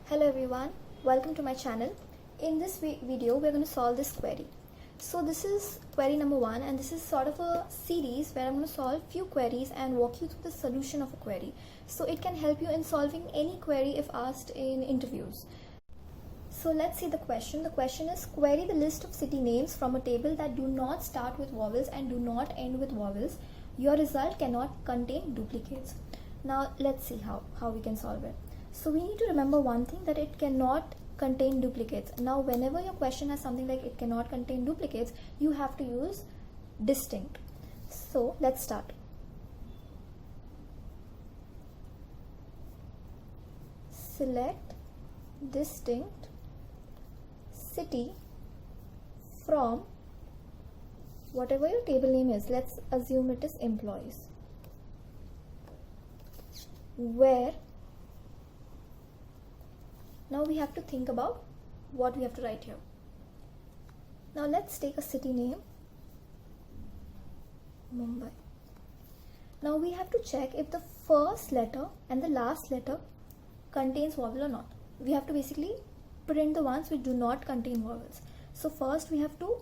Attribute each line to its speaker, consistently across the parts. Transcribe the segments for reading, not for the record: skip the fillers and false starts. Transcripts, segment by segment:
Speaker 1: Hello everyone, welcome to my channel. In this video we're going to solve this query. So this is query number 1 and this is sort of a series where I'm going to solve few queries and walk you through the solution of a query. So it can help you in solving any query if asked in interviews. So let's see the question. The question is, query the list of city names from a table that do not start with vowels and do not end with vowels. Your result cannot contain duplicates. Now let's see how we can solve it. So we need to remember one thing, that it cannot contain duplicates. Now whenever your question has something like it cannot contain duplicates, you have to use distinct. So let's start. Select distinct city from whatever your table name is. Let's assume it is employees, where now we have to think about what we have to write here. Now let's take a city name, Mumbai. Now we have to check if the first letter and the last letter contains vowel or not. We have to basically print the ones which do not contain vowels. So first we have to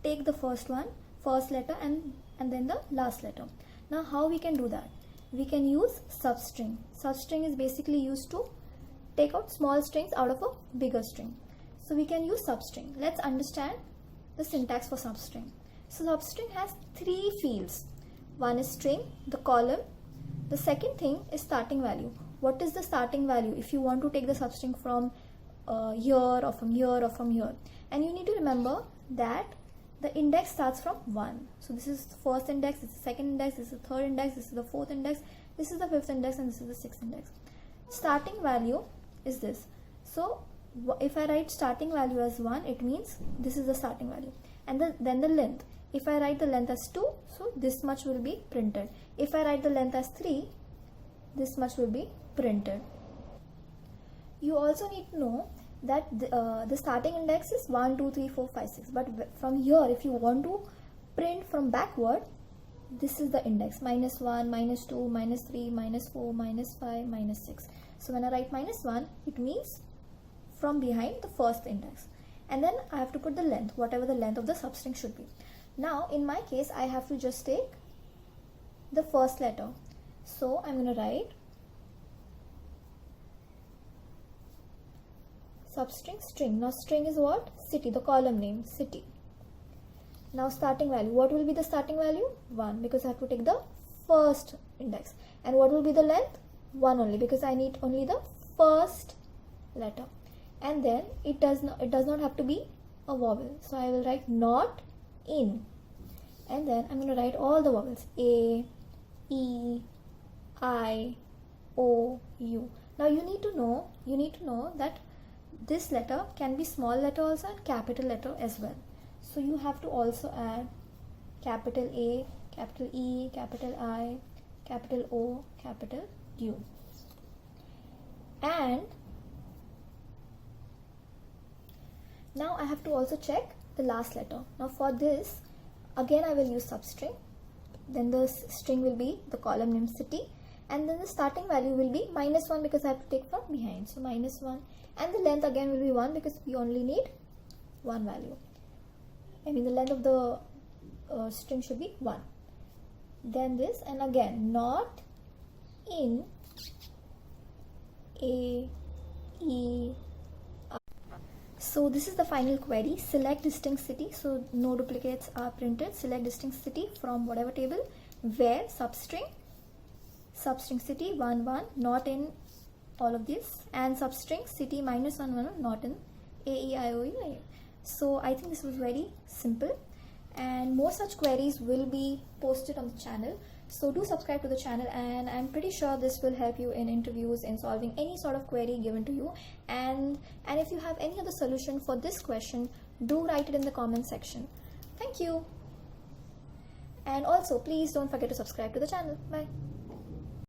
Speaker 1: take the first letter and then the last letter. Now how we can do that? We can use substring. Substring is basically used to take out small strings out of a bigger string. So we can use substring. Let's understand the syntax for substring. So substring has 3 fields. One is string, the column. The second thing is starting value. What is the starting value if you want to take the substring from here or from here or from here? And you need to remember that the index starts from 1. So this is the first index, this is the second index, this is the third index, this is the fourth index, this is the fifth index, and this is the sixth index. Starting value is this. So if I write starting value as 1, it means this is the starting value. And then the length. If I write the length as 2, so this much will be printed. If I write the length as 3, this much will be printed. You also need to know that the starting index is 1, 2, 3, 4, 5, 6. But from here, if you want to print from backward, this is the index: -1, -2, -3, -4, -5, -6. So when I write -1, it means from behind the first index. And then I have to put the length, whatever the length of the substring should be. Now in my case, I have to just take the first letter. So I'm going to write substring string. Now string is what? City, the column name, city. Now starting value. What will be the starting value? 1, because I have to take the first index. And what will be the length? 1 only, because I need only the first letter. And then it does not have to be a vowel. So I will write not in. And then I'm going to write all the vowels: A, E, I, O, U. Now you need to know that this letter can be small letter also and capital letter as well. So you have to also add capital A, capital E, capital I, capital O, capital U. And now I have to also check the last letter. Now for this, again I will use substring. Then the string will be the column name city. And then the starting value will be -1, because I have to take from behind. So -1. And the length again will be 1, because we only need one value. I mean the length of the string should be 1. Then this, and again not in A, E, I. So this is the final query. Select distinct city. So no duplicates are printed. Select distinct city from whatever table, where substring city 1, 1, not in all of these, and substring city -1, 1, not in A, E, I, O, U. So I think this was very simple, and more such queries will be posted on the channel. So do subscribe to the channel, and I'm pretty sure this will help you in interviews, in solving any sort of query given to you. And if you have any other solution for this question, do write it in the comment section. Thank you. And also please don't forget to subscribe to the channel. Bye.